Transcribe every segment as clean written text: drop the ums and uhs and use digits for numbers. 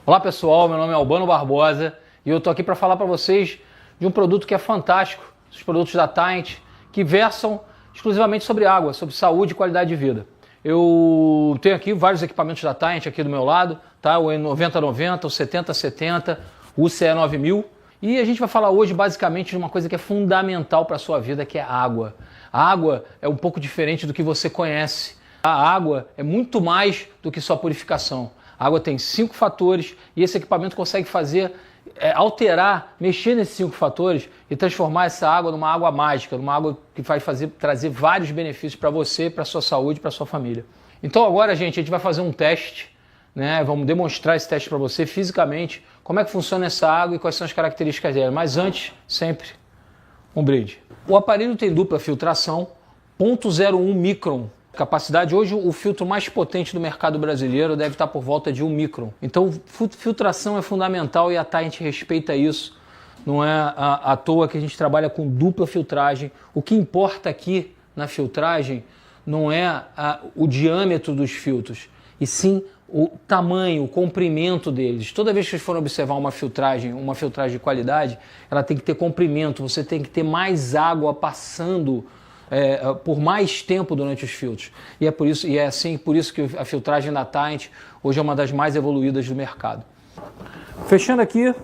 Olá pessoal, meu nome é Albano Barbosa e eu estou aqui para falar para vocês de um produto que é fantástico, os produtos da Taint, que versam exclusivamente sobre água, sobre saúde e qualidade de vida. Eu tenho aqui vários equipamentos da Taint aqui do meu lado, tá? O E9090, o 7070, o CE9000, e a gente vai falar hoje basicamente de uma coisa que é fundamental para a sua vida, que é a água. A água é um pouco diferente do que você conhece. A água é muito mais do que só purificação. A água tem 5 fatores e esse equipamento consegue alterar, mexer nesses 5 fatores e transformar essa água numa água mágica, numa água que vai trazer vários benefícios para você, para a sua saúde, para a sua família. Então agora, gente, a gente vai fazer um teste, né? Vamos demonstrar esse teste para você fisicamente, como é que funciona essa água e quais são as características dela. Mas antes, sempre, um brinde. O aparelho tem dupla filtração, 0,01 micron. Capacidade, hoje o filtro mais potente do mercado brasileiro deve estar por volta de 1 micron. Então filtração é fundamental e a Taint respeita isso. Não é à toa que a gente trabalha com dupla filtragem. O que importa aqui na filtragem não é o diâmetro dos filtros, e sim o tamanho, o comprimento deles. Toda vez que vocês forem observar uma filtragem de qualidade, ela tem que ter comprimento, você tem que ter mais água passando por mais tempo durante os filtros. E é por isso que a filtragem da Taint hoje é uma das mais evoluídas do mercado. Fechando aqui,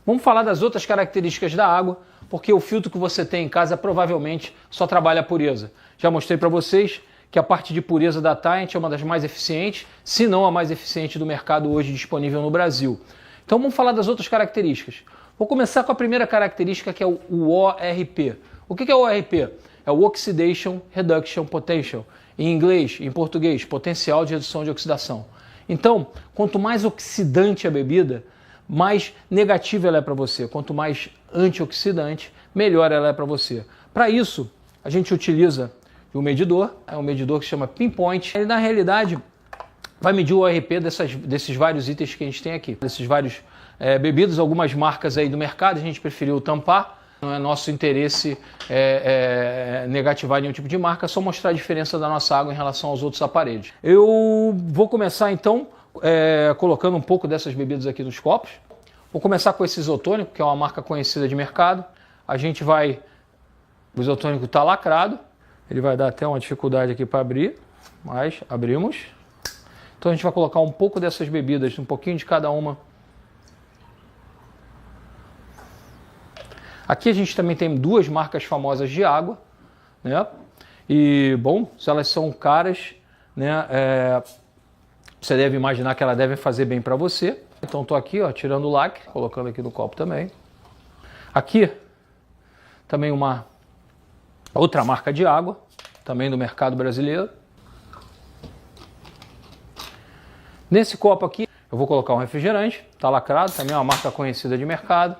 vamos falar das outras características da água, porque o filtro que você tem em casa provavelmente só trabalha a pureza. Já mostrei para vocês que a parte de pureza da Taint é uma das mais eficientes, se não a mais eficiente do mercado hoje disponível no Brasil. Então vamos falar das outras características. Vou começar com a primeira característica, que é o ORP. O que é o ORP? É o Oxidation Reduction Potential. Em inglês, em português, potencial de redução de oxidação. Então, quanto mais oxidante a bebida, mais negativa ela é para você. Quanto mais antioxidante, melhor ela é para você. Para isso, a gente utiliza um medidor, é um medidor que se chama Pinpoint. Ele, na realidade, vai medir o ORP desses vários itens que a gente tem aqui. Desses vários bebidas, algumas marcas aí do mercado, a gente preferiu tampar. Não é nosso interesse negativar nenhum tipo de marca, é só mostrar a diferença da nossa água em relação aos outros aparelhos. Eu vou começar então colocando um pouco dessas bebidas aqui nos copos. Vou começar com esse isotônico, que é uma marca conhecida de mercado. O isotônico está lacrado, ele vai dar até uma dificuldade aqui para abrir, mas abrimos. Então a gente vai colocar um pouco dessas bebidas, um pouquinho de cada uma. Aqui a gente também tem duas marcas famosas de água, né? E, bom, se elas são caras, né, você deve imaginar que elas devem fazer bem para você. Então estou aqui, ó, tirando o lacre, colocando aqui no copo também. Aqui também uma outra marca de água, também do mercado brasileiro. Nesse copo aqui eu vou colocar um refrigerante, está lacrado, também é uma marca conhecida de mercado.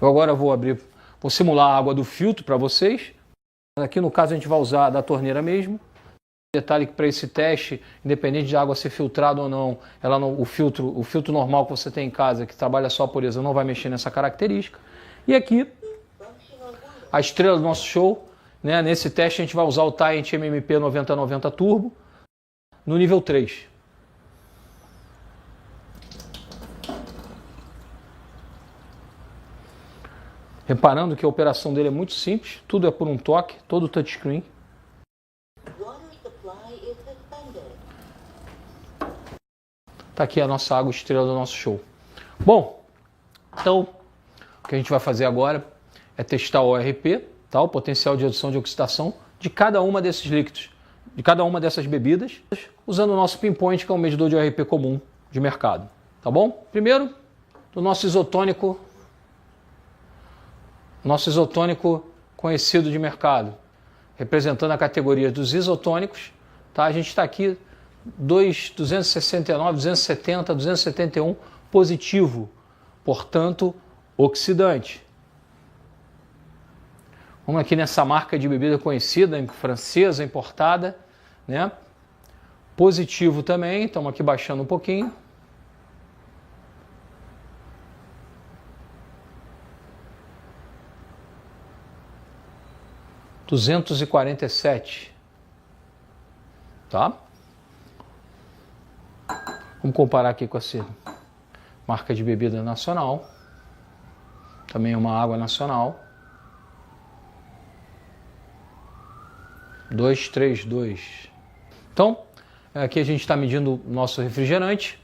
Eu agora vou simular a água do filtro para vocês. Aqui no caso a gente vai usar da torneira mesmo. Detalhe que para esse teste, independente de a água ser filtrada ou não, o filtro normal que você tem em casa, que trabalha só a pureza, não vai mexer nessa característica. E aqui, a estrela do nosso show, né? Nesse teste a gente vai usar o Taint MMP 9090 Turbo no nível 3. Reparando que a operação dele é muito simples, tudo é por um toque, todo touchscreen. Tá aqui a nossa água estrela do nosso show. Bom, então o que a gente vai fazer agora é testar o ORP, tá? O potencial de redução de oxidação de cada uma desses líquidos, de cada uma dessas bebidas, usando o nosso Pinpoint, que é um medidor de ORP comum de mercado. Tá bom? Primeiro, do nosso isotônico conhecido de mercado, representando a categoria dos isotônicos, tá? A gente está aqui 269, 270, 271 positivo, portanto oxidante. Vamos aqui nessa marca de bebida conhecida, francesa, importada, né? Positivo também, estamos aqui baixando um pouquinho. (247), tá? Vamos comparar aqui com essa marca de bebida nacional. Também é uma água nacional. 232. Então, aqui a gente está medindo o nosso refrigerante.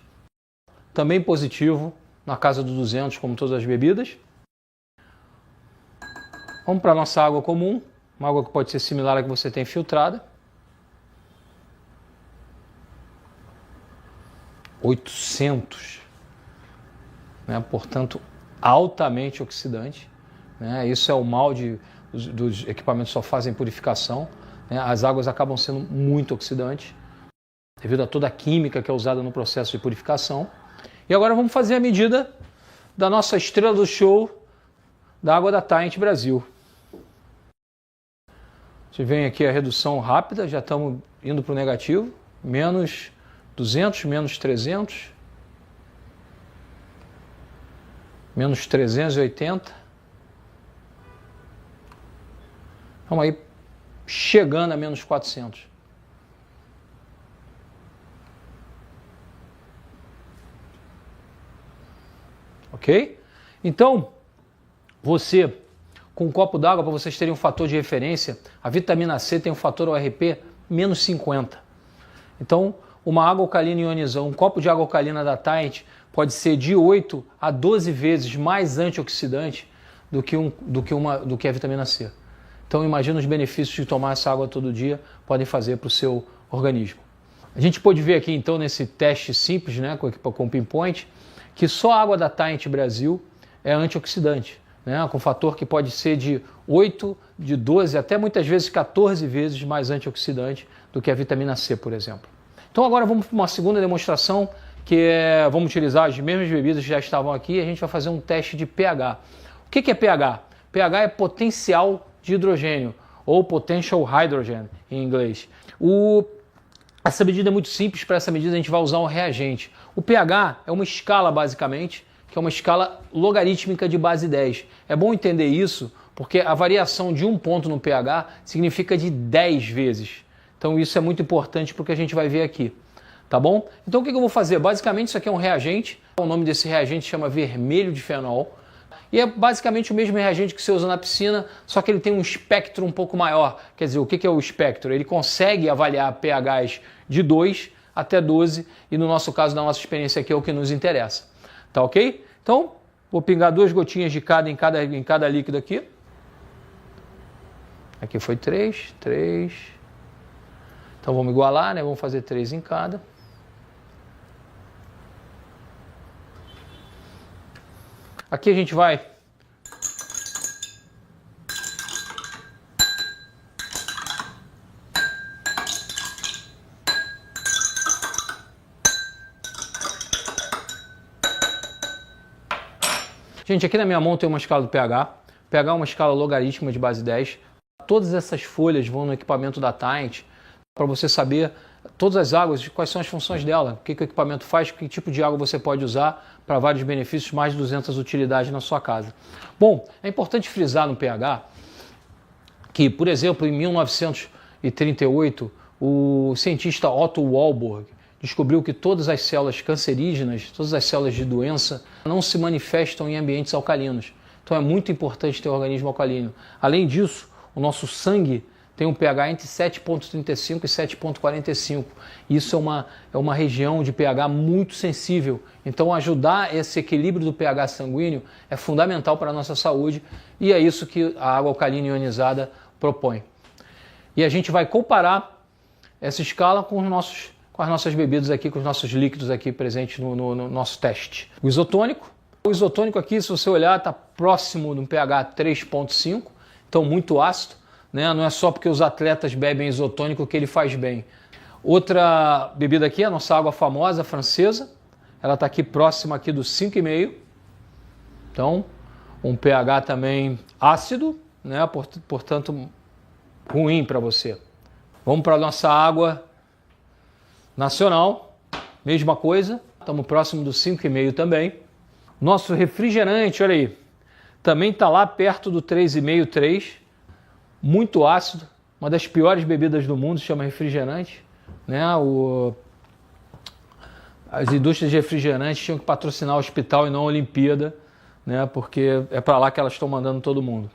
Também positivo, na casa do 200, como todas as bebidas. Vamos para a nossa água comum. Uma água que pode ser similar à que você tem filtrada. 800. Né? Portanto, altamente oxidante. Né? Isso é o mal dos equipamentos que só fazem purificação. Né? As águas acabam sendo muito oxidantes, devido a toda a química que é usada no processo de purificação. E agora vamos fazer a medida da nossa estrela do show, da água da Taint Brasil. Você vem aqui a redução rápida, já estamos indo para o negativo, menos 200, menos 300, menos 380. Vamos aí chegando a menos 400. Ok? Então, você, com um copo d'água, para vocês terem um fator de referência, a vitamina C tem um fator ORP menos 50. Então, uma água alcalina ionizada, um copo de água alcalina da Taint pode ser de 8 a 12 vezes mais antioxidante do que a vitamina C. Então, imagina os benefícios de tomar essa água todo dia podem fazer para o seu organismo. A gente pode ver aqui, então, nesse teste simples, né, com o Pinpoint, que só a água da Taint Brasil é antioxidante, né, com fator que pode ser de 8, de 12, até muitas vezes 14 vezes mais antioxidante do que a vitamina C, por exemplo. Então agora vamos para uma segunda demonstração, que vamos utilizar as mesmas bebidas que já estavam aqui e a gente vai fazer um teste de pH. O que é pH? pH é potencial de hidrogênio, ou potential hydrogen em inglês. Essa medida é muito simples. Para essa medida a gente vai usar um reagente. O pH é uma escala, basicamente, que é uma escala logarítmica de base 10. É bom entender isso, porque a variação de um ponto no pH significa de 10 vezes. Então isso é muito importante para o que a gente vai ver aqui. Tá bom? Então o que eu vou fazer? Basicamente isso aqui é um reagente. O nome desse reagente chama vermelho de fenol. E é basicamente o mesmo reagente que você usa na piscina, só que ele tem um espectro um pouco maior. Quer dizer, o que é o espectro? Ele consegue avaliar pHs de 2 até 12, e no nosso caso, na nossa experiência aqui, é o que nos interessa. Tá ok? Então, vou pingar 2 gotinhas de cada em cada líquido aqui. Aqui foi 3. Então vamos igualar, né? Vamos fazer 3 em cada. Aqui a gente vai Gente, aqui na minha mão tem uma escala do pH. pH é uma escala logarítmica de base 10. Todas essas folhas vão no equipamento da Taint para você saber todas as águas, quais são as funções dela, o que o equipamento faz, que tipo de água você pode usar para vários benefícios, mais de 200 utilidades na sua casa. Bom, é importante frisar no pH que, por exemplo, em 1938, o cientista Otto Warburg descobriu que todas as células cancerígenas, todas as células de doença, não se manifestam em ambientes alcalinos. Então é muito importante ter um organismo alcalino. Além disso, o nosso sangue tem um pH entre 7,35 e 7,45. Isso é uma região de pH muito sensível. Então ajudar esse equilíbrio do pH sanguíneo é fundamental para a nossa saúde, e é isso que a água alcalina ionizada propõe. E a gente vai comparar essa escala com as nossas bebidas aqui, com os nossos líquidos aqui presentes no nosso teste. O isotônico aqui, se você olhar, está próximo de um pH 3,5, então muito ácido. Não é só porque os atletas bebem isotônico que ele faz bem. Outra bebida aqui, a nossa água famosa francesa, ela está aqui próxima aqui do 5,5. Então, um pH também ácido, né? Portanto, ruim para você. Vamos para a nossa água nacional, mesma coisa, estamos próximo do 5,5 também. Nosso refrigerante, olha aí, também está lá perto do 3,5, 3. Muito ácido, uma das piores bebidas do mundo, se chama refrigerante. Né? as indústrias de refrigerantes tinham que patrocinar o hospital e não a Olimpíada, né? Porque é para lá que elas estão mandando todo mundo.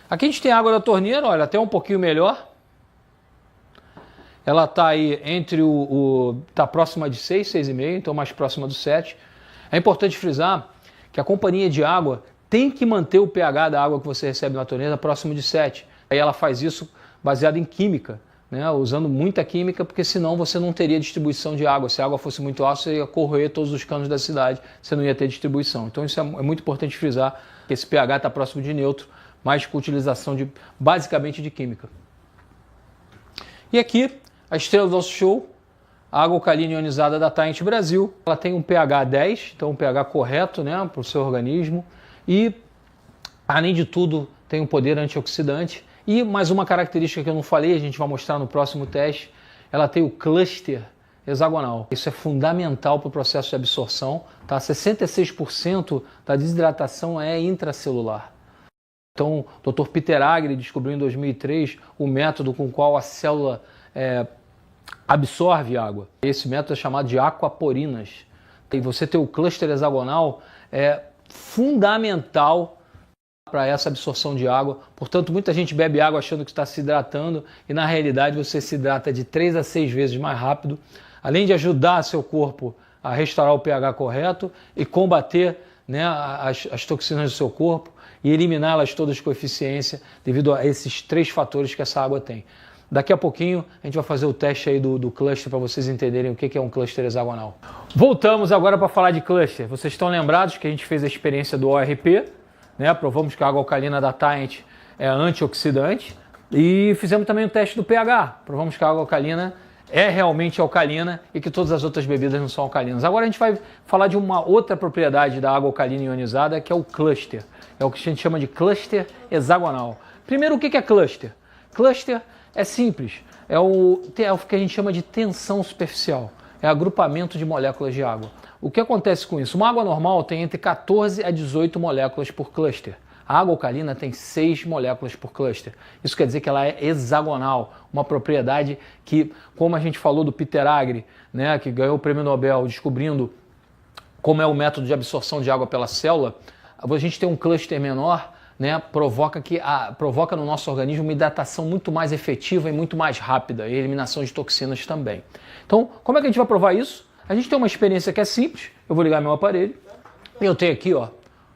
Aqui a gente tem água da torneira, olha, até um pouquinho melhor. Ela está aí entre tá próxima de 6, 6,5, então mais próxima do 7. É importante frisar que a companhia de água tem que manter o pH da água que você recebe na torneira próximo de 7. Aí ela faz isso baseado em química, né? Usando muita química, porque senão você não teria distribuição de água. Se a água fosse muito alta, você ia corroer todos os canos da cidade, você não ia ter distribuição. Então isso é muito importante frisar, que esse pH está próximo de neutro, mas com utilização basicamente de química. E aqui, a estrela do nosso show, a água alcalina ionizada da Taint Brasil. Ela tem um pH 10, então um pH correto, né, para o seu organismo. E, além de tudo, tem um poder antioxidante. E mais uma característica que eu não falei, a gente vai mostrar no próximo teste, ela tem o cluster hexagonal. Isso é fundamental para o processo de absorção. Tá? 66% da desidratação é intracelular. Então, o Dr. Peter Agre descobriu em 2003 o método com o qual a célula absorve água. Esse método é chamado de aquaporinas. E você ter o cluster hexagonal é fundamental para essa absorção de água. Portanto, muita gente bebe água achando que está se hidratando e na realidade você se hidrata de 3 a 6 vezes mais rápido, além de ajudar seu corpo a restaurar o pH correto e combater, né, as toxinas do seu corpo e eliminá-las todas com eficiência devido a esses 3 fatores que essa água tem. Daqui a pouquinho a gente vai fazer o teste aí do cluster para vocês entenderem o que é um cluster hexagonal. Voltamos agora para falar de cluster. Vocês estão lembrados que a gente fez a experiência do ORP, né? Provamos que a água alcalina da Taint é antioxidante e fizemos também o teste do pH. Provamos que a água alcalina é realmente alcalina e que todas as outras bebidas não são alcalinas. Agora a gente vai falar de uma outra propriedade da água alcalina ionizada, que é o cluster. É o que a gente chama de cluster hexagonal. Primeiro, o que é cluster? Cluster é simples, é o que a gente chama de tensão superficial, é agrupamento de moléculas de água. O que acontece com isso? Uma água normal tem entre 14 a 18 moléculas por cluster. A água alcalina tem 6 moléculas por cluster. Isso quer dizer que ela é hexagonal, uma propriedade que, como a gente falou do Peter Agre, né, que ganhou o prêmio Nobel descobrindo como é o método de absorção de água pela célula, a gente tem um cluster menor, né, provoca no nosso organismo uma hidratação muito mais efetiva e muito mais rápida, e eliminação de toxinas também. Então, como é que a gente vai provar isso? A gente tem uma experiência que é simples. Eu vou ligar meu aparelho e eu tenho aqui, ó,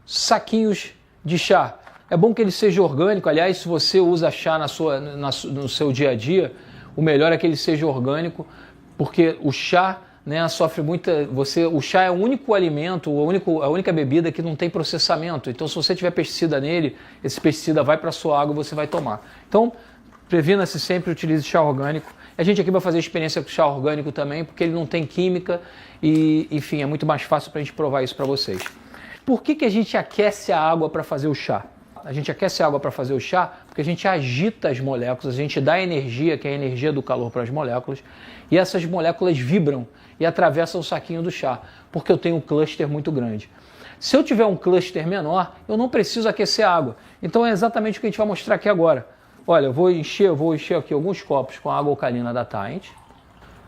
saquinhos de chá. É bom que ele seja orgânico. Aliás, se você usa chá no seu dia a dia, o melhor é que ele seja orgânico, porque o chá, né, sofre muita. O chá é o único alimento, a única bebida que não tem processamento. Então, se você tiver pesticida nele, esse pesticida vai para a sua água e você vai tomar. Então, previna-se sempre, utilize chá orgânico. A gente aqui vai fazer experiência com chá orgânico também, porque ele não tem química e, enfim, é muito mais fácil para a gente provar isso para vocês. Por que a gente aquece a água para fazer o chá? A gente aquece a água para fazer o chá porque a gente agita as moléculas, a gente dá energia, que é a energia do calor para as moléculas, e essas moléculas vibram e atravessam o saquinho do chá, porque eu tenho um cluster muito grande. Se eu tiver um cluster menor, eu não preciso aquecer a água. Então é exatamente o que a gente vai mostrar aqui agora. Olha, eu vou encher aqui alguns copos com a água alcalina da Taint.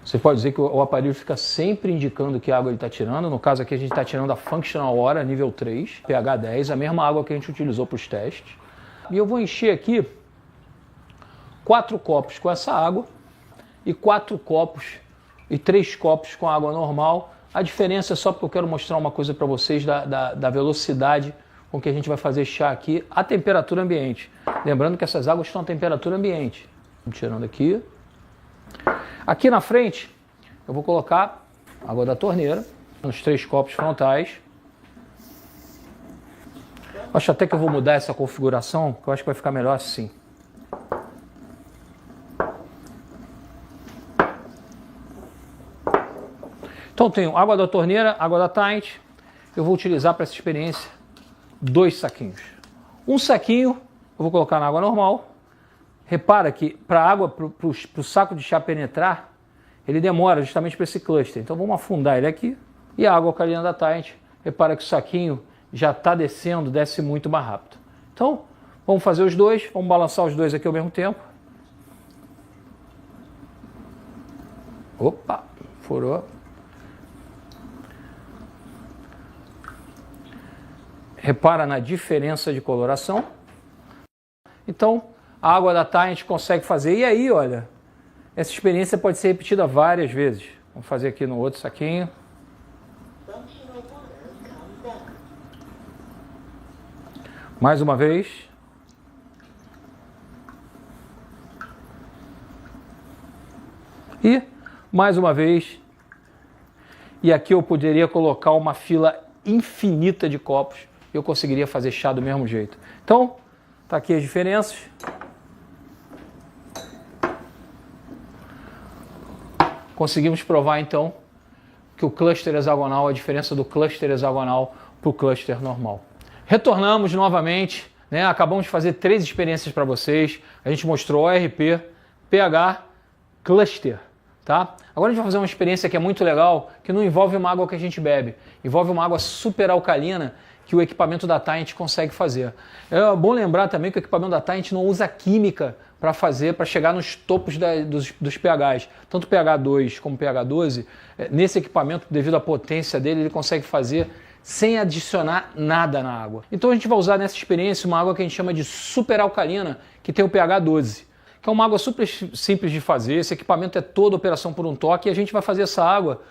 Você pode dizer que o aparelho fica sempre indicando que água ele está tirando. No caso aqui a gente está tirando a Functional Hora, nível 3, pH 10, a mesma água que a gente utilizou para os testes. E eu vou encher aqui 4 copos com essa água e 4 copos e 3 copos com água normal. A diferença é só porque eu quero mostrar uma coisa para vocês da velocidade com que a gente vai fazer chá aqui a temperatura ambiente. Lembrando que essas águas estão a temperatura ambiente. Vamos tirando aqui. Aqui na frente, eu vou colocar água da torneira nos 3 copos frontais. Acho até que eu vou mudar essa configuração, que eu acho que vai ficar melhor assim. Então tenho água da torneira, água da Taint. Eu vou utilizar para essa experiência 2 saquinhos. Um saquinho eu vou colocar na água normal. Repara que para a água, para o saco de chá penetrar, ele demora justamente para esse cluster. Então vamos afundar ele aqui. E a água alcalina da Taint, repara que o saquinho já está descendo, desce muito mais rápido. Então vamos fazer os dois, vamos balançar os dois aqui ao mesmo tempo. Opa, furou. Repara na diferença de coloração. Então, a água da Tide a gente consegue fazer. E aí, olha, essa experiência pode ser repetida várias vezes. Vamos fazer aqui no outro saquinho. Mais uma vez. E mais uma vez. E aqui eu poderia colocar uma fila infinita de copos. Eu conseguiria fazer chá do mesmo jeito. Então, tá aqui as diferenças. Conseguimos provar então que o cluster hexagonal é a diferença do cluster hexagonal para o cluster normal. Retornamos novamente, né? Acabamos de fazer 3 experiências para vocês. A gente mostrou ORP, pH, cluster. Tá? Agora a gente vai fazer uma experiência que é muito legal, que não envolve uma água que a gente bebe, envolve uma água super alcalina que o equipamento da Tide consegue fazer. É bom lembrar também que o equipamento da Tide não usa química para fazer, para chegar nos topos dos pHs. Tanto pH 2 como pH 12, nesse equipamento, devido à potência dele, ele consegue fazer sem adicionar nada na água. Então a gente vai usar nessa experiência uma água que a gente chama de super alcalina, que tem o pH 12. Que é uma água super simples de fazer, esse equipamento é toda operação por um toque, e a gente vai fazer essa água,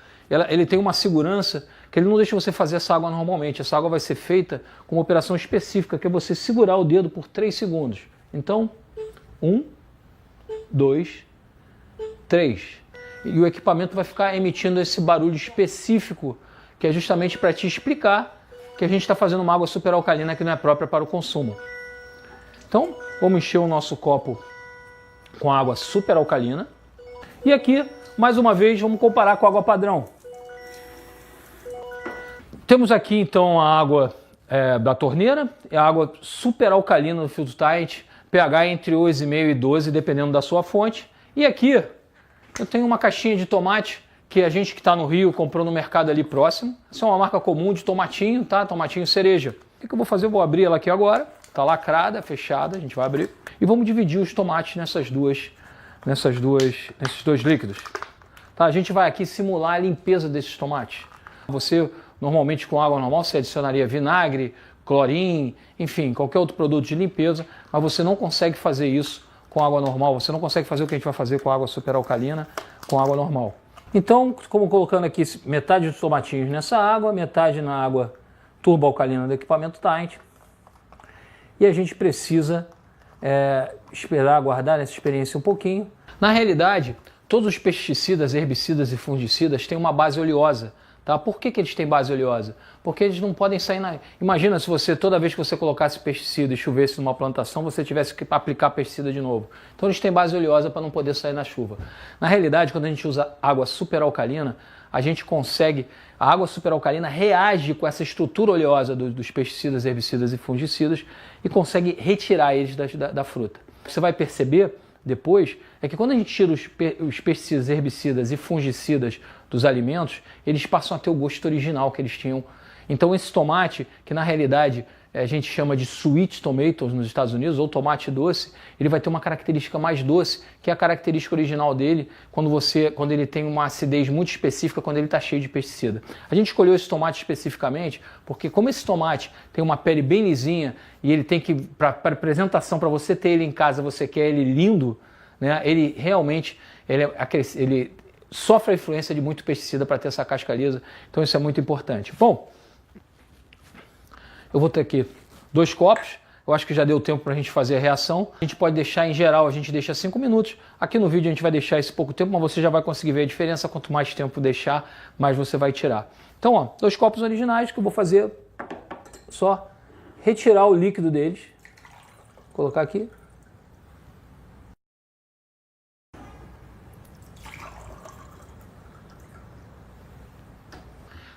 ele tem uma segurança que ele não deixa você fazer essa água normalmente. Essa água vai ser feita com uma operação específica, que é você segurar o dedo por 3 segundos. Então, 1, 2, 3. E o equipamento vai ficar emitindo esse barulho específico, que é justamente para te explicar que a gente está fazendo uma água super alcalina que não é própria para o consumo. Então, vamos encher o nosso copo com água super alcalina. E aqui, mais uma vez, vamos comparar com a água padrão. Temos aqui então a água da torneira, é a água super alcalina do filtro Tide, pH entre 8,5 e 12, dependendo da sua fonte. E aqui eu tenho uma caixinha de tomate que a gente que está no Rio comprou no mercado ali próximo. Essa é uma marca comum de tomatinho, tá? Tomatinho cereja. O que eu vou fazer? Eu vou abrir ela aqui agora. Está lacrada, fechada, a gente vai abrir. E vamos dividir os tomates nesses dois líquidos. Tá? A gente vai aqui simular a limpeza desses tomates. Você, normalmente com água normal, você adicionaria vinagre, clorim, enfim, qualquer outro produto de limpeza, mas você não consegue fazer isso com água normal. Você não consegue fazer o que a gente vai fazer com água super alcalina, com água normal. Então, como colocando aqui metade dos tomatinhos nessa água, metade na água turbo alcalina do equipamento Tide. E a gente precisa esperar, aguardar essa experiência um pouquinho. Na realidade, todos os pesticidas, herbicidas e fungicidas têm uma base oleosa. Tá? Por que eles têm base oleosa? Porque eles não podem sair na... Imagina se você, toda vez que você colocasse pesticida e chovesse numa plantação, você tivesse que aplicar pesticida de novo. Então eles têm base oleosa para não poder sair na chuva. Na realidade, quando a gente usa água superalcalina, a gente consegue... A água superalcalina reage com essa estrutura oleosa dos pesticidas, herbicidas e fungicidas e consegue retirar eles da fruta. O que você vai perceber depois é que quando a gente tira os pesticidas, herbicidas e fungicidas dos alimentos, eles passam a ter o gosto original que eles tinham. Então esse tomate, que na realidade a gente chama de sweet tomatoes nos Estados Unidos, ou tomate doce, ele vai ter uma característica mais doce, que é a característica original dele, quando ele tem uma acidez muito específica, quando ele está cheio de pesticida. A gente escolheu esse tomate especificamente porque como esse tomate tem uma pele bem lisinha e ele tem que, para apresentação, para você ter ele em casa, você quer ele lindo, né? Ele realmente ele sofre a influência de muito pesticida para ter essa casca lisa, então isso é muito importante. Bom, eu vou ter aqui 2 copos, eu acho que já deu tempo para a gente fazer a reação. A gente pode deixar, em geral, a gente deixa 5 minutos. Aqui no vídeo a gente vai deixar esse pouco tempo, mas você já vai conseguir ver a diferença. Quanto mais tempo deixar, mais você vai tirar. Então, ó, 2 copos originais que eu vou fazer só retirar o líquido deles. Vou colocar aqui.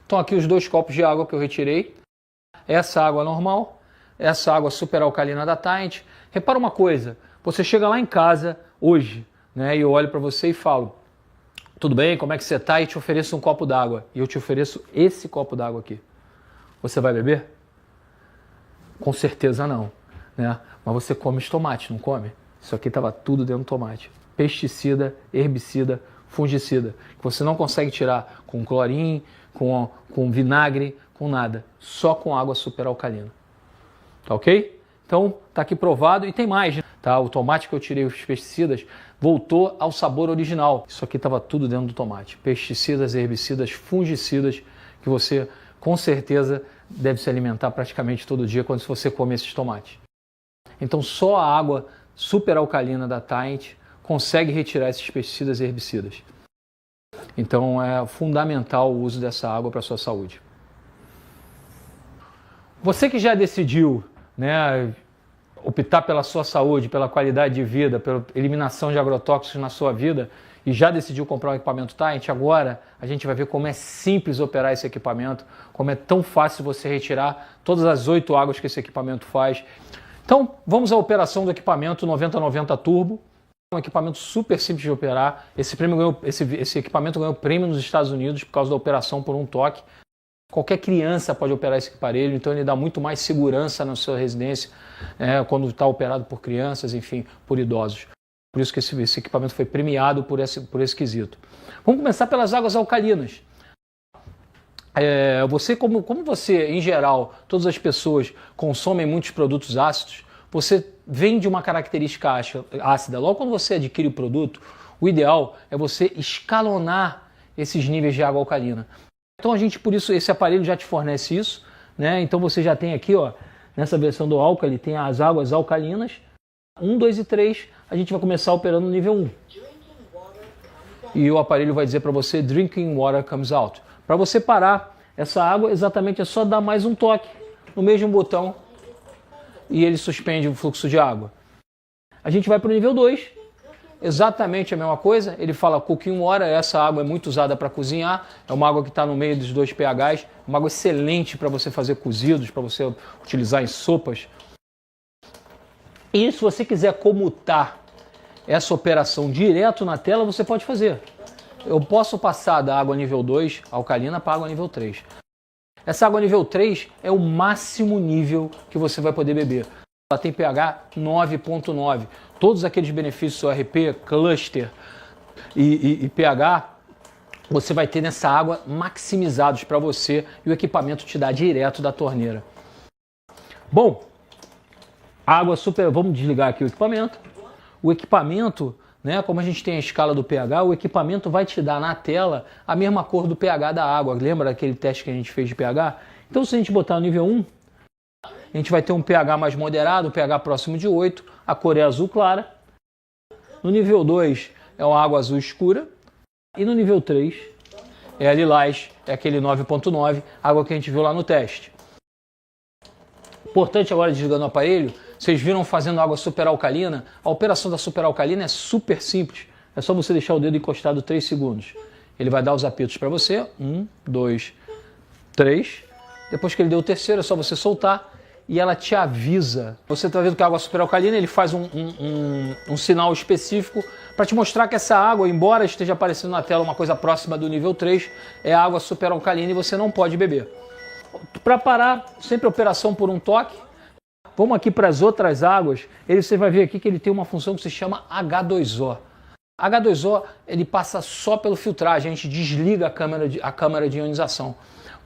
Então aqui os 2 copos de água que eu retirei. Essa água normal, essa água super alcalina da Tide. Repara uma coisa, você chega lá em casa hoje, né, e eu olho para você e falo, tudo bem, como é que você está? E te ofereço um copo d'água. E eu te ofereço esse copo d'água aqui. Você vai beber? Com certeza não, né? Mas você come esse tomate, não come? Isso aqui estava tudo dentro do tomate. Pesticida, herbicida, fungicida, que você não consegue tirar com clorim, com vinagre, com nada, só com água super alcalina. Tá ok? Então, tá aqui provado e tem mais, tá? O tomate que eu tirei os pesticidas voltou ao sabor original. Isso aqui estava tudo dentro do tomate. Pesticidas, herbicidas, fungicidas, que você com certeza deve se alimentar praticamente todo dia quando você come esses tomates. Então, só a água super alcalina da Taint consegue retirar esses pesticidas e herbicidas. Então, é fundamental o uso dessa água para a sua saúde. Você que já decidiu, né, optar pela sua saúde, pela qualidade de vida, pela eliminação de agrotóxicos na sua vida e já decidiu comprar um equipamento Taint, agora a gente vai ver como é simples operar esse equipamento, como é tão fácil você retirar todas as 8 águas que esse equipamento faz. Então, vamos à operação do equipamento 9090 Turbo. Um equipamento super simples de operar. Esse equipamento ganhou prêmio nos Estados Unidos por causa da operação por um toque. Qualquer criança pode operar esse aparelho, então ele dá muito mais segurança na sua residência quando está operado por crianças, enfim, por idosos. Por isso que esse equipamento foi premiado por esse quesito. Vamos começar pelas águas alcalinas. Como você, em geral, todas as pessoas consomem muitos produtos ácidos, você vem de uma característica ácida. Logo quando você adquire o produto, o ideal é você escalonar esses níveis de água alcalina. Então por isso esse aparelho já te fornece isso, né? Então você já tem aqui, ó, nessa versão do Alcali, tem as águas alcalinas, 1, 2 e 3, a gente vai começar operando no nível 1. E o aparelho vai dizer para você, Drinking Water Comes Out. Para você parar essa água, exatamente é só dar mais um toque no mesmo botão e ele suspende o fluxo de água. A gente vai para o nível 2, exatamente a mesma coisa, ele fala Cooking Water, essa água é muito usada para cozinhar, é uma água que está no meio dos 2 pHs, uma água excelente para você fazer cozidos, para você utilizar em sopas. E se você quiser comutar essa operação direto na tela, você pode fazer. Eu posso passar da água nível 2 alcalina para a água nível 3. Essa água nível 3 é o máximo nível que você vai poder beber. Ela tem pH 9.9. Todos aqueles benefícios ORP, cluster e pH, você vai ter nessa água maximizados para você e o equipamento te dá direto da torneira. Bom, água super... Vamos desligar aqui o equipamento. O equipamento, né, como a gente tem a escala do pH, o equipamento vai te dar na tela a mesma cor do pH da água. Lembra aquele teste que a gente fez de pH? Então, se a gente botar no nível 1, a gente vai ter um pH mais moderado, um pH próximo de 8, a cor é azul clara. No nível 2 é uma água azul escura. E no nível 3 é a lilás, é aquele 9.9, água que a gente viu lá no teste. Importante agora, desligando o aparelho, vocês viram fazendo água superalcalina. A operação da superalcalina é super simples. É só você deixar o dedo encostado 3 segundos. Ele vai dar os apitos para você. 1, 2, 3. Depois que ele deu o terceiro, é só você soltar e ela te avisa. Você está vendo que a água superalcalina, ele faz um sinal específico para te mostrar que essa água, embora esteja aparecendo na tela uma coisa próxima do nível 3, é água superalcalina e você não pode beber. Para parar, sempre operação por um toque. Vamos aqui para as outras águas. Você vai ver aqui que ele tem uma função que se chama H2O. H2O ele passa só pelo filtragem, a gente desliga a câmara de ionização.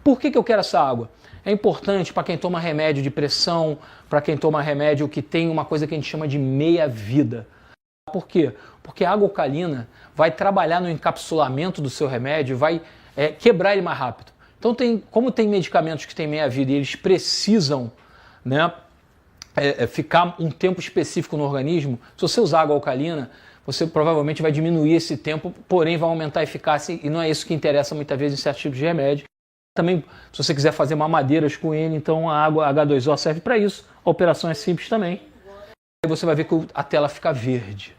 Por que eu quero essa água? É importante para quem toma remédio de pressão, para quem toma remédio que tem uma coisa que a gente chama de meia-vida. Por quê? Porque a água alcalina vai trabalhar no encapsulamento do seu remédio, vai quebrar ele mais rápido. Então, como tem medicamentos que têm meia-vida e eles precisam, né, ficar um tempo específico no organismo, se você usar água alcalina, você provavelmente vai diminuir esse tempo, porém vai aumentar a eficácia e não é isso que interessa muitas vezes em certos tipos de remédio. Também, se você quiser fazer mamadeiras com ele, então a água H2O serve para isso. A operação é simples também. Aí você vai ver que a tela fica verde,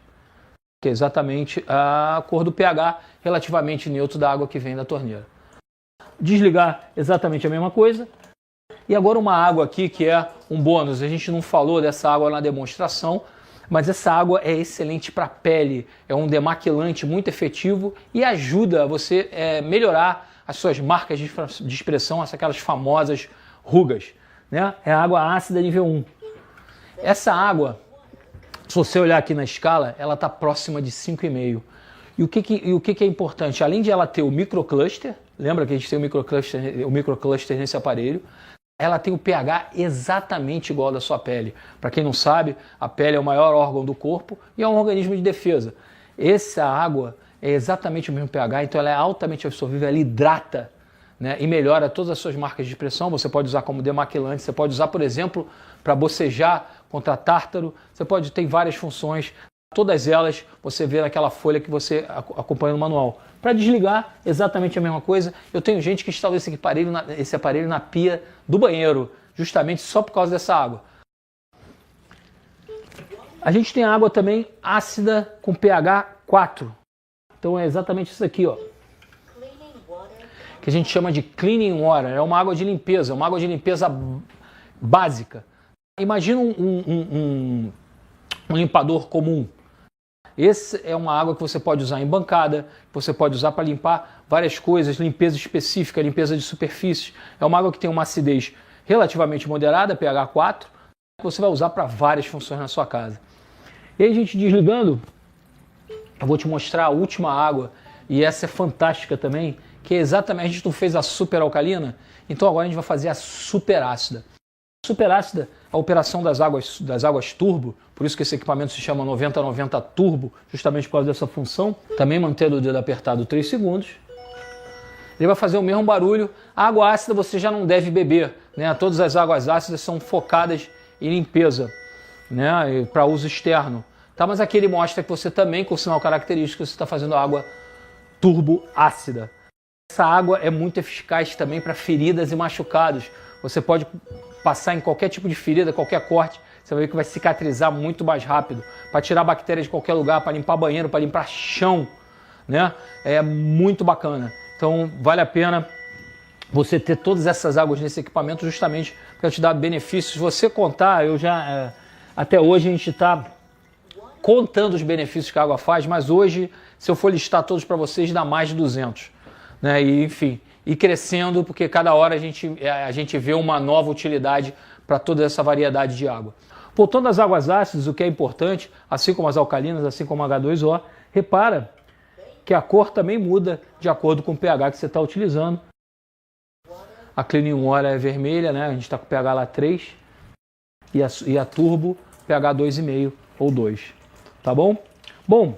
que é exatamente a cor do pH relativamente neutro da água que vem da torneira. Desligar, exatamente a mesma coisa. E agora uma água aqui que é um bônus. A gente não falou dessa água na demonstração, mas essa água é excelente para a pele. É um demaquilante muito efetivo e ajuda você a melhorar as suas marcas de expressão, aquelas famosas rugas, né? É a água ácida nível 1. Essa água, se você olhar aqui na escala, ela está próxima de 5,5. E o que é importante? Além de ela ter o microcluster, lembra que a gente tem o microcluster nesse aparelho, ela tem o pH exatamente igual ao da sua pele. Para quem não sabe, a pele é o maior órgão do corpo e é um organismo de defesa. Essa água é exatamente o mesmo pH, então ela é altamente absorvível, ela hidrata, né, e melhora todas as suas marcas de expressão. Você pode usar como demaquilante, você pode usar, por exemplo, para bocejar contra tártaro, você pode ter várias funções, todas elas você vê naquela folha que você acompanha no manual. Para desligar, exatamente a mesma coisa. Eu tenho gente que instala esse aparelho na pia do banheiro, justamente só por causa dessa água. A gente tem água também ácida com pH 4. Então é exatamente isso aqui, ó, que a gente chama de cleaning water. É uma água de limpeza, uma água de limpeza básica. Imagina um limpador comum. Essa é uma água que você pode usar em bancada, que você pode usar para limpar várias coisas, limpeza específica, limpeza de superfícies. É uma água que tem uma acidez relativamente moderada, pH 4, que você vai usar para várias funções na sua casa. E aí, gente, desligando, eu vou te mostrar a última água, e essa é fantástica também, que é exatamente, a gente não fez a super alcalina, então agora a gente vai fazer a super ácida. Superácida, a operação das águas turbo, por isso que esse equipamento se chama 9090 Turbo, justamente por causa dessa função. Também mantendo o dedo apertado 3 segundos. Ele vai fazer o mesmo barulho. A água ácida você já não deve beber, né? Todas as águas ácidas são focadas em limpeza, né? Para uso externo. Tá? Mas aqui ele mostra que você também, com o sinal característico, você está fazendo água turbo ácida. Essa água é muito eficaz também para feridas e machucados. Você pode passar em qualquer tipo de ferida, qualquer corte, você vai ver que vai cicatrizar muito mais rápido. Para tirar bactérias de qualquer lugar, para limpar banheiro, para limpar chão, né? É muito bacana. Então vale a pena você ter todas essas águas nesse equipamento justamente para te dar benefícios. Se você contar, até hoje a gente está contando os benefícios que a água faz, mas hoje, se eu for listar todos para vocês, dá mais de 200. Né? E, enfim, e crescendo, porque cada hora a gente vê uma nova utilidade para toda essa variedade de água. Voltando às águas ácidas, o que é importante, assim como as alcalinas, assim como H2O, repara que a cor também muda de acordo com o pH que você está utilizando. A Cleaning Water é vermelha, né? A gente está com o pH lá 3, e a Turbo pH 2,5 ou 2. Tá bom? Bom,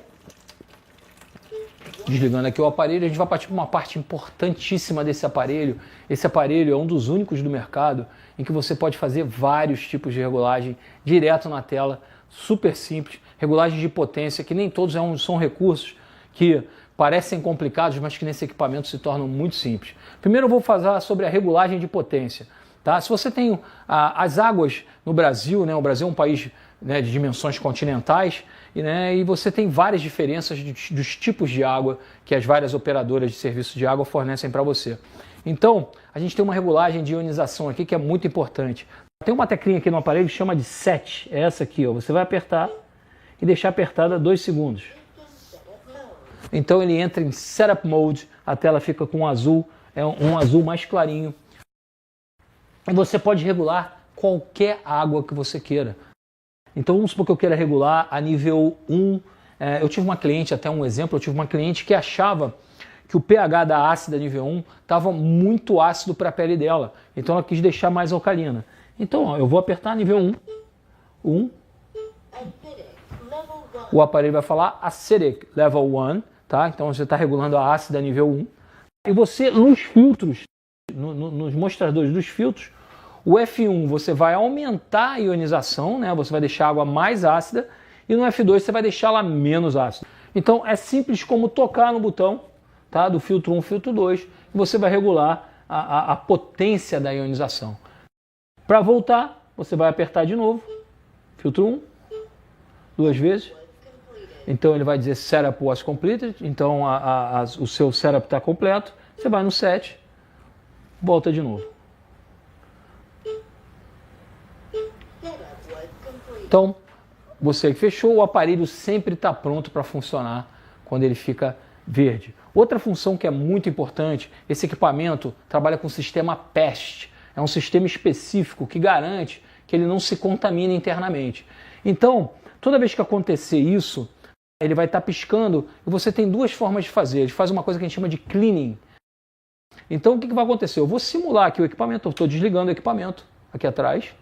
desligando aqui o aparelho, a gente vai partir para uma parte importantíssima desse aparelho. Esse aparelho é um dos únicos do mercado em que você pode fazer vários tipos de regulagem direto na tela, super simples, regulagem de potência, que nem todos são recursos que parecem complicados, mas que nesse equipamento se tornam muito simples. Primeiro eu vou falar sobre a regulagem de potência. Tá? Se você tem as águas no Brasil, né? O Brasil é um país, né, de dimensões continentais, e você tem várias diferenças dos tipos de água que as várias operadoras de serviço de água fornecem para você. Então, a gente tem uma regulagem de ionização aqui que é muito importante. Tem uma teclinha aqui no aparelho que chama de SET, é essa aqui, ó. Você vai apertar e deixar apertada 2 segundos. Então ele entra em Setup Mode, a tela fica com um azul, é um azul mais clarinho. E você pode regular qualquer água que você queira. Então vamos supor que eu queira regular a nível 1. Eu tive uma cliente, até um exemplo, eu tive uma cliente que achava que o pH da ácida nível 1 estava muito ácido para a pele dela. Então ela quis deixar mais alcalina. Então ó, eu vou apertar nível 1. O aparelho vai falar Acidic Level 1. Tá? Então você está regulando a ácida nível 1. E você, nos filtros, nos mostradores dos filtros, o F1 você vai aumentar a ionização, né? Você vai deixar a água mais ácida, e no F2 você vai deixá-la menos ácida. Então é simples como tocar no botão, tá? Do filtro 1, filtro 2, e você vai regular a potência da ionização. Para voltar, você vai apertar de novo, filtro 1, 2 vezes. Então ele vai dizer Setup was completed, então o seu setup está completo. Você vai no set, volta de novo. Então, você que fechou, o aparelho sempre está pronto para funcionar quando ele fica verde. Outra função que é muito importante, esse equipamento trabalha com o sistema PEST. É um sistema específico que garante que ele não se contamine internamente. Então, toda vez que acontecer isso, ele vai estar piscando, e você tem duas formas de fazer. Ele faz uma coisa que a gente chama de cleaning. Então o que vai acontecer? Eu vou simular aqui o equipamento, eu estou desligando o equipamento aqui atrás,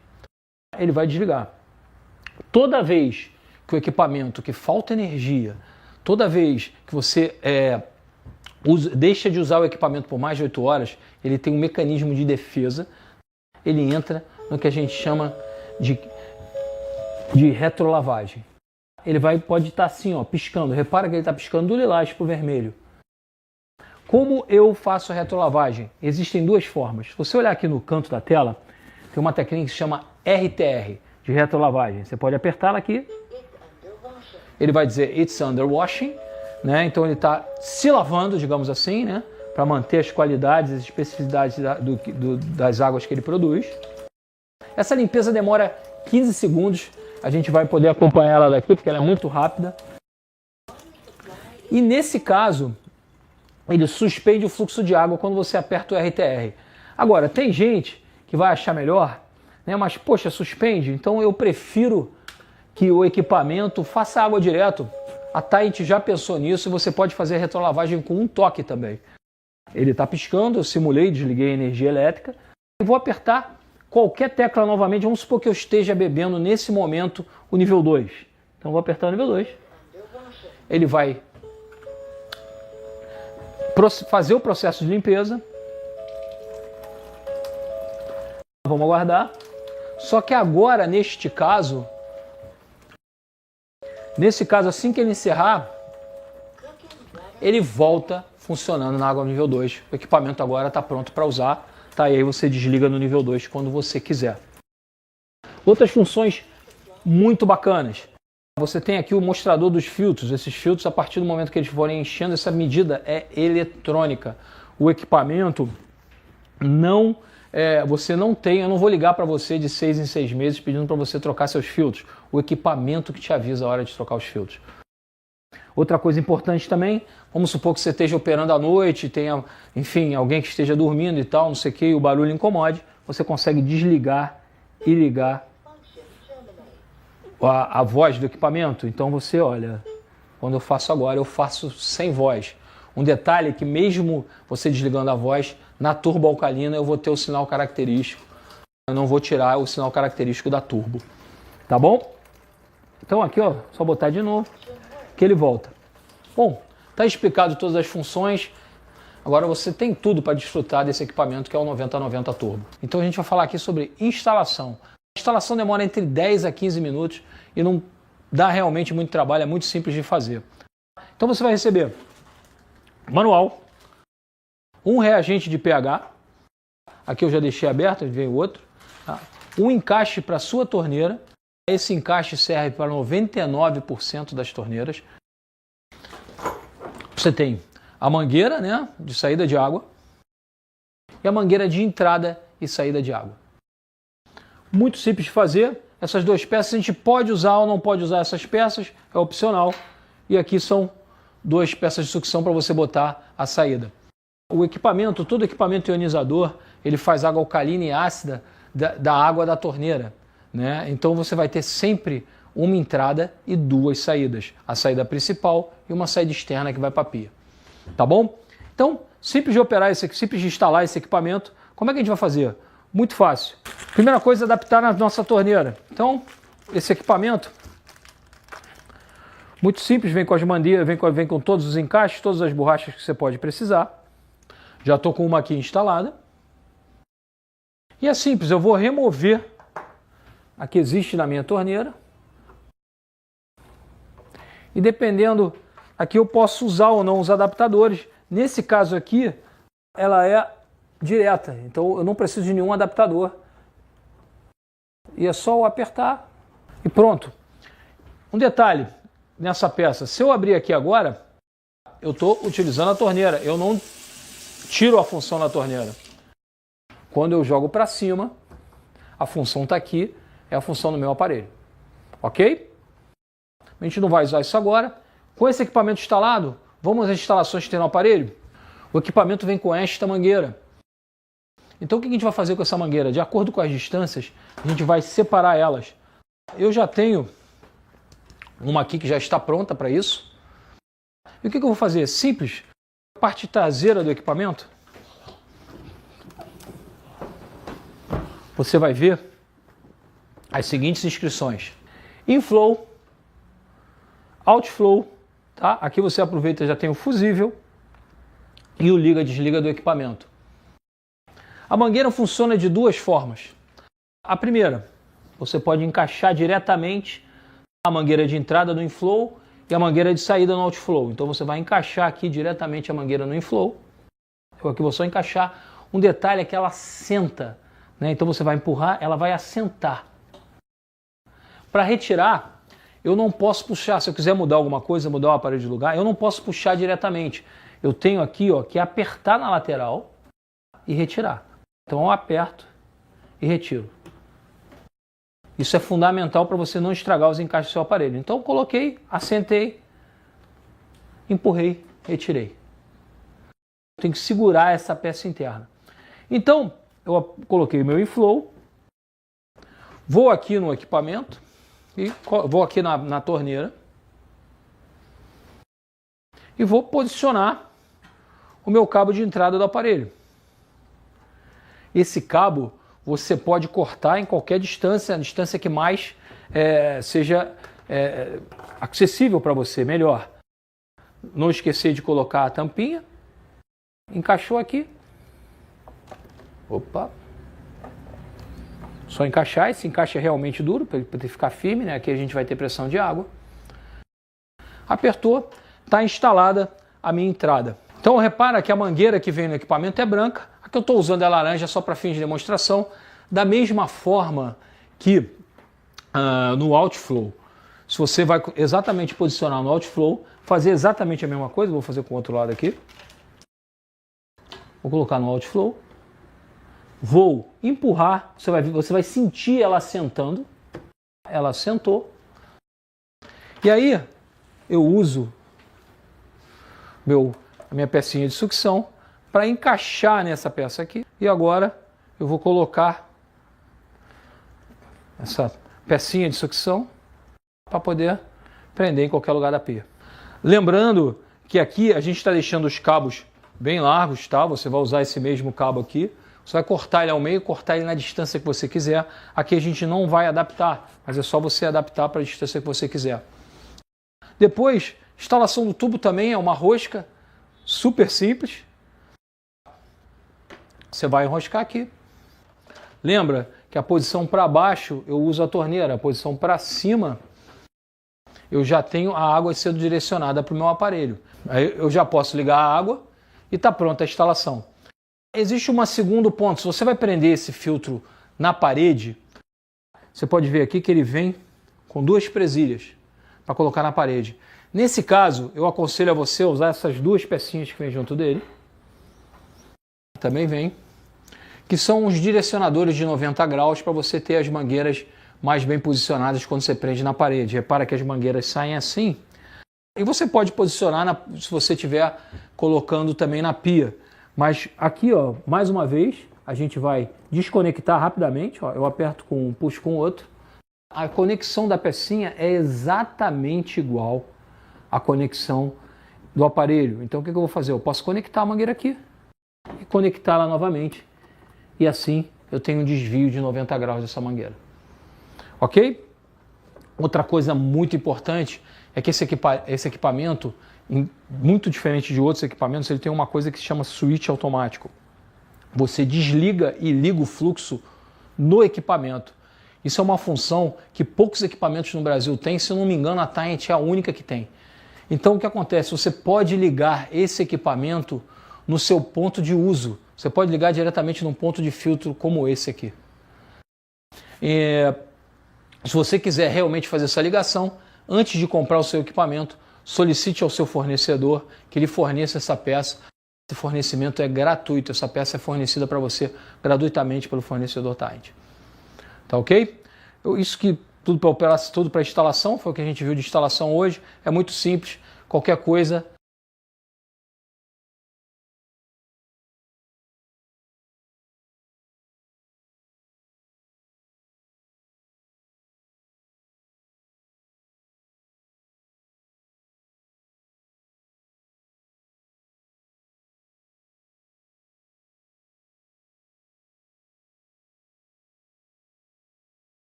ele vai desligar. Toda vez que o equipamento, que falta energia, toda vez que você deixa de usar o equipamento por mais de 8 horas, ele tem um mecanismo de defesa, ele entra no que a gente chama de retrolavagem. Ele pode estar assim, ó, piscando. Repara que ele está piscando do lilás para o vermelho. Como eu faço a retrolavagem? Existem duas formas. Se você olhar aqui no canto da tela, tem uma técnica que se chama RTR, de retrolavagem. Você pode apertar aqui. Ele vai dizer It's under washing, né? Então ele está se lavando, digamos assim, né? Para manter as qualidades e as especificidades das águas que ele produz. Essa limpeza demora 15 segundos. A gente vai poder acompanhar ela daqui, porque ela é muito rápida. E nesse caso, ele suspende o fluxo de água quando você aperta o RTR. Agora, tem gente que vai achar melhor, né? Mas, poxa, suspende. Então eu prefiro que o equipamento faça água direto. A Tint já pensou nisso e você pode fazer a retrolavagem com um toque também. Ele está piscando, eu simulei, desliguei a energia elétrica. E vou apertar qualquer tecla novamente. Vamos supor que eu esteja bebendo nesse momento o nível 2. Então vou apertar o nível 2. Ele vai fazer o processo de limpeza. Vamos aguardar. Só que agora, nesse caso, assim que ele encerrar, ele volta funcionando na água nível 2. O equipamento agora está pronto para usar. Tá, e aí você desliga no nível 2 quando você quiser. Outras funções muito bacanas. Você tem aqui o mostrador dos filtros. Esses filtros, a partir do momento que eles forem enchendo, essa medida é eletrônica. O equipamento não... você não tem... Eu não vou ligar para você de 6 em 6 meses pedindo para você trocar seus filtros. O equipamento que te avisa a hora de trocar os filtros. Outra coisa importante também, vamos supor que você esteja operando à noite, tenha, enfim, alguém que esteja dormindo e tal, não sei o que, e o barulho incomode, você consegue desligar e ligar a voz do equipamento. Então você, olha, quando eu faço agora, eu faço sem voz. Um detalhe é que mesmo você desligando a voz, na turbo alcalina eu vou ter o sinal característico. Eu não vou tirar o sinal característico da turbo. Tá bom? Então aqui, ó, só botar de novo que ele volta. Bom, tá explicado todas as funções. Agora você tem tudo para desfrutar desse equipamento que é o 9090 Turbo. Então a gente vai falar aqui sobre instalação. A instalação demora entre 10 a 15 minutos e não dá realmente muito trabalho, é muito simples de fazer. Então você vai receber manual, um reagente de pH, aqui eu já deixei aberto, veio outro, tá? Um encaixe para sua torneira. Esse encaixe serve para 99% das torneiras. Você tem a mangueira, né, de saída de água e a mangueira de entrada e saída de água. Muito simples de fazer. Essas duas peças a gente pode usar ou não pode usar essas peças, é opcional. E aqui são duas peças de sucção para você botar a saída. O equipamento, todo equipamento ionizador, ele faz água alcalina e ácida da água da torneira, né? Então você vai ter sempre uma entrada e duas saídas. A saída principal e uma saída externa que vai para a pia. Tá bom? Então, simples de operar simples de instalar esse equipamento. Como é que a gente vai fazer? Muito fácil. Primeira coisa, adaptar na nossa torneira. Então, esse equipamento, muito simples, vem com as mandeiras, vem com todos os encaixes, todas as borrachas que você pode precisar. Já estou com uma aqui instalada. E é simples, eu vou remover a que existe na minha torneira. E dependendo, aqui eu posso usar ou não os adaptadores. Nesse caso aqui, ela é direta, então eu não preciso de nenhum adaptador. E é só eu apertar e pronto. Um detalhe nessa peça, se eu abrir aqui agora, eu estou utilizando a torneira, eu não tiro a função da torneira. Quando eu jogo para cima, a função está aqui, é a função do meu aparelho. Ok? A gente não vai usar isso agora. Com esse equipamento instalado, vamos às instalações que tem no aparelho? O equipamento vem com esta mangueira. Então o que a gente vai fazer com essa mangueira? De acordo com as distâncias, a gente vai separar elas. Eu já tenho uma aqui que já está pronta para isso. E o que eu vou fazer? Simples. A parte traseira do equipamento, você vai ver as seguintes inscrições: inflow, outflow, tá? Aqui você aproveita, já tem o fusível e o liga-desliga do equipamento. A mangueira funciona de duas formas. A primeira, você pode encaixar diretamente a mangueira de entrada no inflow e a mangueira de saída no outflow. Então você vai encaixar aqui diretamente a mangueira no inflow. Eu aqui vou só encaixar. Um detalhe é que ela assenta, né? Então você vai empurrar, ela vai assentar. Para retirar, eu não posso puxar. Se eu quiser mudar alguma coisa, mudar o aparelho de lugar, eu não posso puxar diretamente. Eu tenho aqui, ó, que apertar na lateral e retirar. Então eu aperto e retiro. Isso é fundamental para você não estragar os encaixes do seu aparelho. Então eu coloquei, assentei, empurrei, retirei. Tem que segurar essa peça interna. Então eu coloquei o meu inflow, vou aqui no equipamento e vou aqui na torneira e vou posicionar o meu cabo de entrada do aparelho. Esse cabo você pode cortar em qualquer distância, a distância que mais seja acessível para você, melhor. Não esquecer de colocar a tampinha. Encaixou aqui. Opa. Só encaixar, esse encaixe é realmente duro, para ele ficar firme, né? Aqui a gente vai ter pressão de água. Apertou, está instalada a minha entrada. Então repara que a mangueira que vem no equipamento é branca. Que eu estou usando é laranja só para fins de demonstração, da mesma forma que no outflow. Se você vai exatamente posicionar no outflow, fazer exatamente a mesma coisa, vou fazer com o outro lado aqui. Vou colocar no outflow, vou empurrar, você vai sentir ela assentando, ela assentou, e aí eu uso a minha pecinha de sucção para encaixar nessa peça aqui. E agora eu vou colocar essa pecinha de sucção para poder prender em qualquer lugar da pia. Lembrando que aqui a gente está deixando os cabos bem largos, tá? Você vai usar esse mesmo cabo aqui. Você vai cortar ele ao meio, cortar ele na distância que você quiser. Aqui a gente não vai adaptar, mas é só você adaptar para a distância que você quiser. Depois, instalação do tubo também é uma rosca super simples. Você vai enroscar aqui. Lembra que a posição para baixo eu uso a torneira, a posição para cima eu já tenho a água sendo direcionada para o meu aparelho. Aí eu já posso ligar a água e está pronta a instalação. Existe um segundo ponto. Se você vai prender esse filtro na parede, você pode ver aqui que ele vem com duas presilhas para colocar na parede. Nesse caso, eu aconselho a você usar essas duas pecinhas que vem junto dele. Também vem, que são os direcionadores de 90 graus para você ter as mangueiras mais bem posicionadas quando você prende na parede. Repara que as mangueiras saem assim. E você pode posicionar se você estiver colocando também na pia. Mas aqui, ó, mais uma vez, a gente vai desconectar rapidamente. Ó, eu aperto com um, puxo com o outro. A conexão da pecinha é exatamente igual à conexão do aparelho. Então o que eu vou fazer? Eu posso conectar a mangueira aqui e conectá-la novamente. E assim eu tenho um desvio de 90 graus dessa mangueira. Ok? Outra coisa muito importante é que esse equipamento, muito diferente de outros equipamentos, ele tem uma coisa que se chama switch automático. Você desliga e liga o fluxo no equipamento. Isso é uma função que poucos equipamentos no Brasil têm, se eu não me engano a Tint é a única que tem. Então o que acontece? Você pode ligar esse equipamento no seu ponto de uso. Você pode ligar diretamente num ponto de filtro como esse aqui. Se você quiser realmente fazer essa ligação, antes de comprar o seu equipamento, solicite ao seu fornecedor que ele forneça essa peça. Esse fornecimento é gratuito, essa peça é fornecida para você gratuitamente pelo fornecedor Tint. Tá ok? Isso que tudo para instalação, foi o que a gente viu de instalação hoje, é muito simples. Qualquer coisa,